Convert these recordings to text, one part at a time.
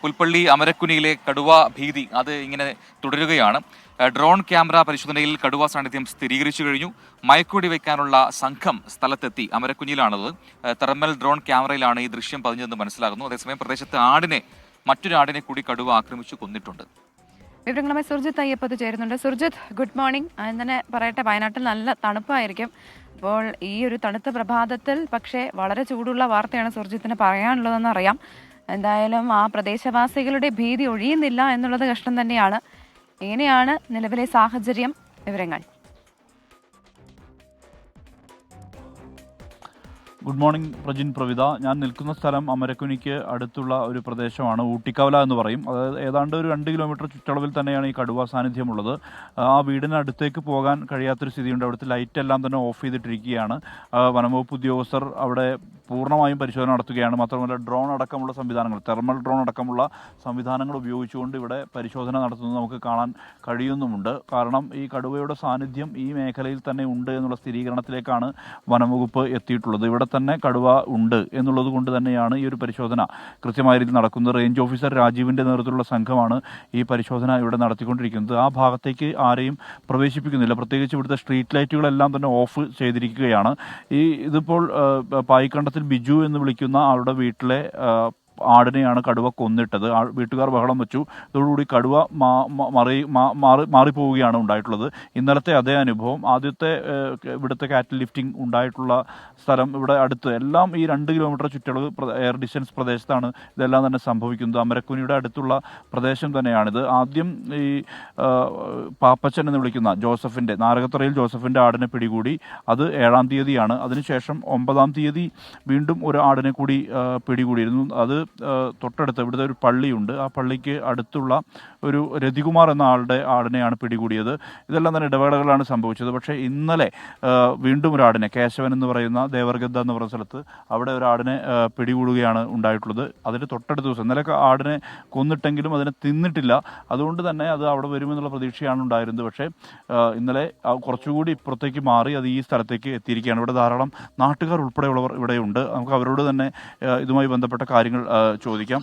പുൽപ്പള്ളി അമരക്കുനിയിലെ കടുവ ഭീതി അത് ഇങ്ങനെ തുടരുകയാണ്. ഡ്രോൺ ക്യാമറ പരിശോധനയിൽ കടുവ സാന്നിധ്യം സ്ഥിരീകരിച്ചു കഴിഞ്ഞു. മയക്കുവെടി വയ്ക്കാനുള്ള സംഘം സ്ഥലത്തെത്തി. അമരക്കുനിയിലാണത്. തെർമൽ ഡ്രോൺ ക്യാമറയിലാണ് ഈ ദൃശ്യം പതിഞ്ഞതെന്ന് മനസ്സിലാകുന്നു. അതേസമയം പ്രദേശത്ത് മറ്റൊരു ആടിനെ കൂടി കടുവ ആക്രമിച്ചു കൊന്നിട്ടുണ്ട്. വിവരങ്ങളുമായി സുർജിത്ത് അയ്യപ്പത് ചേരുന്നുണ്ട്. Surjit, good morning. തന്നെ പറയട്ടെ, വയനാട്ടിൽ നല്ല തണുപ്പായിരിക്കും. അപ്പോൾ ഈ ഒരു തണുത്ത പ്രഭാതത്തിൽ പക്ഷേ വളരെ ചൂടുള്ള വാർത്തയാണ് സുർജിത്തിന് പറയാനുള്ളതെന്ന് അറിയാം. എന്തായാലും ആ പ്രദേശവാസികളുടെ ഭീതി ഒഴിയുന്നില്ല എന്നുള്ളത് കഷ്ടം തന്നെയാണ്. എങ്ങനെയാണ് നിലവിലെ സാഹചര്യം? വിവരങ്ങൾ. Good morning Prajin Pravitha. ഞാൻ നിൽക്കുന്ന സ്ഥലം അമരക്കുനിക്ക് അടുത്തുള്ള ഒരു പ്രദേശമാണ്. ഊട്ടിക്കവല എന്ന് പറയും. അതായത് ഏതാണ്ട് ഒരു 2 കിലോമീറ്റർ ചുറ്റളവിൽ തന്നെയാണ് ഈ കടുവ സാന്നിധ്യമുള്ളത്. ആ വീടിന് അടുത്തേക്ക് പോകാൻ കഴിയാത്തൊരു സ്ഥിതിയുണ്ട്. അവിടുത്തെ ലൈറ്റ് എല്ലാം തന്നെ ഓഫ് ചെയ്തിട്ടിരിക്കുകയാണ്. വനംവകുപ്പ് ഉദ്യോഗസ്ഥർ അവിടെ പൂർണ്ണമായും പരിശോധന നടത്തുകയാണ്. മാത്രമല്ല ഡ്രോൺ അടക്കമുള്ള സംവിധാനങ്ങൾ, തെർമൽ ഡ്രോൺ അടക്കമുള്ള സംവിധാനങ്ങൾ ഉപയോഗിച്ചുകൊണ്ട് ഇവിടെ പരിശോധന നടത്തുന്നത് നമുക്ക് കാണാൻ കഴിയുന്നുമുണ്ട്. കാരണം ഈ കടുവയുടെ സാന്നിധ്യം ഈ മേഖലയിൽ തന്നെ ഉണ്ട് എന്നുള്ള സ്ഥിരീകരണത്തിലേക്കാണ് വനംവകുപ്പ് എത്തിയിട്ടുള്ളത്. ഇവിടെ തന്നെ കടുവ ഉണ്ട് എന്നുള്ളത് കൊണ്ട് തന്നെയാണ് ഈ ഒരു പരിശോധന കൃത്യമായ രീതിയിൽ നടക്കുന്നത്. റേഞ്ച് ഓഫീസർ രാജീവിൻ്റെ നേതൃത്വത്തിലുള്ള സംഘമാണ് ഈ പരിശോധന ഇവിടെ നടത്തിക്കൊണ്ടിരിക്കുന്നത്. ആ ഭാഗത്തേക്ക് ആരെയും പ്രവേശിപ്പിക്കുന്നില്ല. പ്രത്യേകിച്ച് ഇവിടുത്തെ സ്ട്രീറ്റ് ലൈറ്റുകളെല്ലാം തന്നെ ഓഫ് ചെയ്തിരിക്കുകയാണ്. ഇതിപ്പോൾ പായിക്കണ്ടത്തിൽ ബിജു എന്ന് വിളിക്കുന്ന ആളുടെ വീട്ടിലെ ആടിനെയാണ് കടുവ കൊന്നിട്ടത്. വീട്ടുകാർ ബഹളം വെച്ചു. ഇതോടുകൂടി കടുവ മാറിപ്പോവുകയാണ് ഉണ്ടായിട്ടുള്ളത്. ഇന്നലത്തെ അതേ അനുഭവം, ആദ്യത്തെ ഇവിടുത്തെ കാറ്റിൽ ലിഫ്റ്റിംഗ് ഉണ്ടായിട്ടുള്ള സ്ഥലം ഇവിടെ അടുത്ത് എല്ലാം ഈ 2 കിലോമീറ്റർ ചുറ്റളവ് എയർ ഡിസ്റ്റൻസ് പ്രദേശത്താണ് ഇതെല്ലാം തന്നെ സംഭവിക്കുന്നത്. അമരക്കുനിയുടെ അടുത്തുള്ള പ്രദേശം തന്നെയാണിത്. ആദ്യം ഈ പാപ്പച്ചൻ എന്ന് വിളിക്കുന്ന ജോസഫിൻ്റെ, നാരകത്തറയിൽ ജോസഫിൻ്റെ ആടിനെ പിടികൂടി. അത് 7-ാം തീയതിയാണ്. അതിനുശേഷം 9-ാം തീയതി വീണ്ടും ഒരു ആടിനെ കൂടി പിടികൂടിയിരുന്നു. അത് തൊട്ടടുത്ത് ഇവിടുത്തെ ഒരു പള്ളിയുണ്ട്. ആ പള്ളിക്ക് അടുത്തുള്ള ഒരു രതികുമാർ എന്ന ആടിനെയാണ് പിടികൂടിയത്. ഇതെല്ലാം തന്നെ ഇടവേളകളാണ് സംഭവിച്ചത്. പക്ഷേ ഇന്നലെ വീണ്ടും ഒരു ആടിനെ, കേശവൻ എന്ന് പറയുന്ന ദേവർഗദ്ദ എന്ന് പറയുന്ന സ്ഥലത്ത് അവിടെ ഒരു ആടിനെ പിടികൂടുകയാണ് ഉണ്ടായിട്ടുള്ളത്. അതിൻ്റെ തൊട്ടടുത്ത ദിവസം ഇന്നലെ ആടിനെ കൊന്നിട്ടെങ്കിലും അതിനെ തിന്നിട്ടില്ല. അതുകൊണ്ട് തന്നെ അത് അവിടെ വരുമെന്നുള്ള പ്രതീക്ഷയാണ് ഉണ്ടായിരുന്നത്. പക്ഷേ ഇന്നലെ കുറച്ചുകൂടി ഇപ്പുറത്തേക്ക് മാറി അത് ഈ സ്ഥലത്തേക്ക് എത്തിയിരിക്കുകയാണ്. ഇവിടെ ധാരാളം നാട്ടുകാർ ഉൾപ്പെടെയുള്ളവർ ഇവിടെയുണ്ട്. നമുക്ക് അവരോട് തന്നെ ഇതുമായി ബന്ധപ്പെട്ട കാര്യങ്ങൾ ചോദിക്കാം.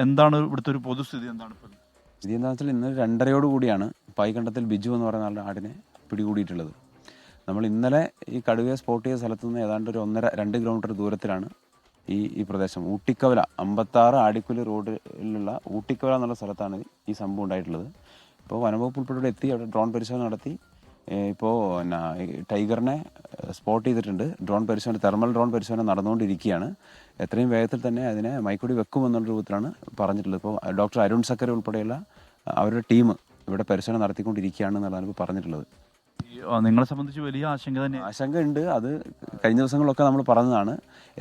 എന്താണ് ഇവിടുത്തെ ഒരു പൊതുസ്ഥിതി? എന്താണ് സ്ഥിതി എന്താണെന്ന് വെച്ചാൽ ഇന്ന് 2:30 കൂടിയാണ് പായിക്കണ്ടത്തിൽ ബിജു എന്ന് പറയുന്ന ആളുടെ ആടിനെ പിടികൂടിയിട്ടുള്ളത്. നമ്മൾ ഇന്നലെ ഈ കടുവയെ സ്പോട്ട് ചെയ്ത സ്ഥലത്തു നിന്ന് ഏതാണ്ട് ഒരു 1.5-2 കിലോമീറ്റർ ദൂരത്തിലാണ് ഈ പ്രദേശം ഊട്ടിക്കവല 56 ആടിക്കുലി റോഡിലുള്ള ഊട്ടിക്കവല എന്നുള്ള സ്ഥലത്താണ് ഈ സംഭവം ഉണ്ടായിട്ടുള്ളത്. ഇപ്പോൾ വനംവകുപ്പ് ഉൾപ്പെടെ എത്തി അവിടെ ഡ്രോൺ പരിശോധന നടത്തി. ഇപ്പോൾ ടൈഗറിനെ സ്പോട്ട് ചെയ്തിട്ടുണ്ട്. തെർമൽ ഡ്രോൺ പരിശോധന നടന്നുകൊണ്ടിരിക്കുകയാണ്. എത്രയും വേഗത്തിൽ തന്നെ അതിനെ മയക്കുവെടി വെക്കുമെന്നുള്ള രൂപത്തിലാണ് പറഞ്ഞിട്ടുള്ളത്. ഇപ്പോൾ ഡോക്ടർ അരുൺ സക്കര ഉൾപ്പെടെയുള്ള അവരുടെ ടീം ഇവിടെ പരിശോധന നടത്തിക്കൊണ്ടിരിക്കുകയാണ് എന്നുള്ളതാണ് ഇപ്പോൾ പറഞ്ഞിട്ടുള്ളത്. നിങ്ങളെ സംബന്ധിച്ച് വലിയ ആശങ്ക ഉണ്ട്. അത് കഴിഞ്ഞ ദിവസങ്ങളിലൊക്കെ നമ്മൾ പറഞ്ഞതാണ്.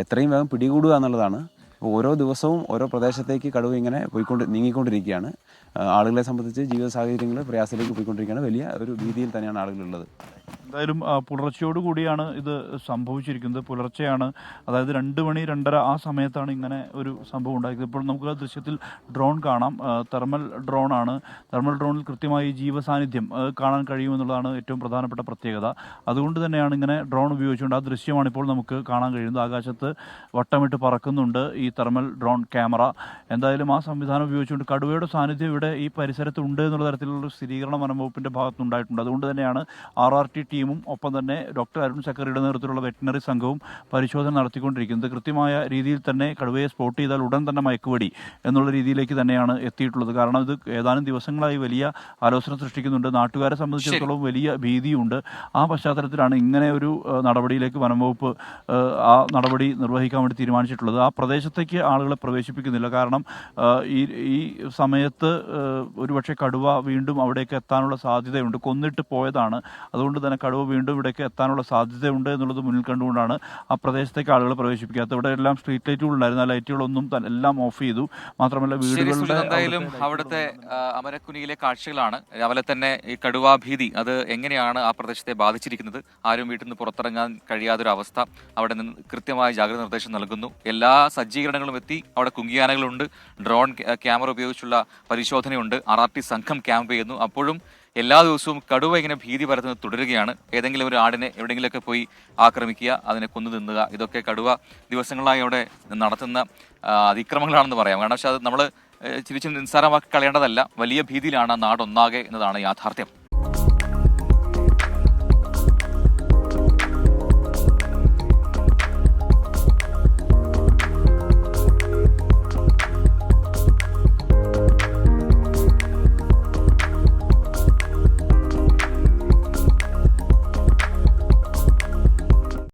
എത്രയും വേഗം പിടികൂടുക എന്നുള്ളതാണ്. ഓരോ ദിവസവും ഓരോ പ്രദേശത്തേക്ക് കടുവ ഇങ്ങനെ നീങ്ങിക്കൊണ്ടിരിക്കുകയാണ്. ആളുകളെ സംബന്ധിച്ച് ജീവിത സാഹചര്യങ്ങൾ പ്രയാസത്തിലേക്ക് പോയിക്കൊണ്ടിരിക്കുകയാണ്. വലിയ ഒരു ഭീതിയിൽ തന്നെയാണ് ആളുകളുള്ളത്. എന്തായാലും പുലർച്ചയോട് കൂടിയാണ് ഇത് സംഭവിച്ചിരിക്കുന്നത്. പുലർച്ചെയാണ്, അതായത് 2 മണി 2:30 ആ സമയത്താണ് ഇങ്ങനെ ഒരു സംഭവം ഉണ്ടായത്. ഇപ്പോൾ നമുക്ക് ആ ദൃശ്യത്തിൽ ഡ്രോൺ കാണാം. തെർമൽ ഡ്രോണാണ്. തെർമൽ ഡ്രോണിൽ കൃത്യമായി ജീവസാന്നിധ്യം കാണാൻ കഴിയുമെന്നുള്ളതാണ് ഏറ്റവും പ്രധാനപ്പെട്ട പ്രത്യേകത. അതുകൊണ്ട് തന്നെയാണ് ഇങ്ങനെ ഡ്രോൺ ഉപയോഗിച്ചുകൊണ്ട് ആ ദൃശ്യമാണ് ഇപ്പോൾ നമുക്ക് കാണാൻ കഴിയുന്നത്. ആകാശത്ത് വട്ടമിട്ട് പറക്കുന്നുണ്ട് ഈ തെർമൽ ഡ്രോൺ ക്യാമറ. എന്തായാലും ആ സംവിധാനം ഉപയോഗിച്ചുകൊണ്ട് കടുവയുടെ സാന്നിധ്യം ഇവിടെ ഈ പരിസരത്ത് ഉണ്ട് എന്നുള്ള തരത്തിലുള്ള സ്ഥിരീകരണം വനംവകുപ്പിൻ്റെ ഭാഗത്തുനിന്നുണ്ടായിട്ടുണ്ട്. അതുകൊണ്ട് തന്നെയാണ് RRT ടീമും ഒപ്പം തന്നെ ഡോക്ടർ അരുൺ സക്കറിയുടെ നേതൃത്വത്തിലുള്ള വെറ്റിനറി സംഘവും പരിശോധന നടത്തിക്കൊണ്ടിരിക്കുന്നത്. കൃത്യമായ രീതിയിൽ തന്നെ കടുവയെ സ്പോട്ട് ചെയ്താൽ ഉടൻ തന്നെ മയക്കുവെടി എന്നുള്ള രീതിയിലേക്ക് തന്നെയാണ് എത്തിയിട്ടുള്ളത്. കാരണം ഇത് ഏതാനും ദിവസങ്ങളായി വലിയ ആലോചന സൃഷ്ടിക്കുന്നുണ്ട്. നാട്ടുകാരെ സംബന്ധിച്ചിടത്തോളം വലിയ ഭീതിയുണ്ട്. ആ പശ്ചാത്തലത്തിലാണ് ഇങ്ങനെ ഒരു നടപടിയിലേക്ക് വനംവകുപ്പ് ആ നടപടി നിർവഹിക്കാൻ വേണ്ടി തീരുമാനിച്ചിട്ടുള്ളത്. ആ പ്രദേശത്തേക്ക് ആളുകളെ പ്രവേശിപ്പിക്കുന്നില്ല. കാരണം ഈ സമയത്ത് ഒരുപക്ഷെ കടുവ വീണ്ടും അവിടേക്ക് എത്താനുള്ള സാധ്യതയുണ്ട്. കൊന്നിട്ട് പോയതാണ്. അതുകൊണ്ട് തന്നെ കടുവ വീണ്ടും ഇവിടേക്ക് എത്താനുള്ള സാധ്യതയുണ്ട് എന്നുള്ളത് മുന്നിൽ കണ്ടുകൊണ്ടാണ് ആ പ്രദേശത്തേക്ക് ആളുകളെ പ്രവേശിപ്പിക്കാത്തത്. ഇവിടെ എല്ലാം സ്ട്രീറ്റ് ലൈറ്റുകൾ ഉണ്ടായിരുന്നു. ആ ലൈറ്റുകളൊന്നും എല്ലാം ഓഫ് ചെയ്തു. മാത്രമല്ല വീടുകളുടെ അവിടുത്തെ അമരക്കുനിയിലെ കാഴ്ചകളാണ്. രാവിലെ തന്നെ ഈ കടുവാഭീതി അത് എങ്ങനെയാണ് ആ പ്രദേശത്തെ ബാധിച്ചിരിക്കുന്നത്. ആരും വീട്ടിൽ നിന്ന് പുറത്തിറങ്ങാൻ കഴിയാത്തൊരവസ്ഥ. അവിടെ നിന്ന് കൃത്യമായ ജാഗ്രത നിർദ്ദേശം നൽകുന്നു. എല്ലാ സജ്ജീകരണങ്ങളും എത്തി. അവിടെ കുങ്കിയാനകളുണ്ട്. ഡ്രോൺ ക്യാമറ ഉപയോഗിച്ചുള്ള പരിശോധനയുണ്ട്. RRT സംഘം ക്യാമ്പ് ചെയ്യുന്നു. അപ്പോഴും എല്ലാ ദിവസവും കടുവ ഇങ്ങനെ ഭീതി പരത്തുന്നത് തുടരുകയാണ്. ഏതെങ്കിലും ഒരു ആടിനെ എവിടെയെങ്കിലുമൊക്കെ പോയി ആക്രമിക്കുക, അതിനെ കൊന്നു തിന്നുക, ഇതൊക്കെ കടുവ ദിവസങ്ങളായി അവിടെ നടത്തുന്ന അതിക്രമങ്ങളാണെന്ന് പറയാം. കാരണം പക്ഷേ അത് നമ്മൾ ചിരിച്ചും നിസ്സാരമാക്കി കളയേണ്ടതല്ല. വലിയ ഭീതിയിലാണ് നാടൊന്നാകെ എന്നതാണ് യാഥാർത്ഥ്യം.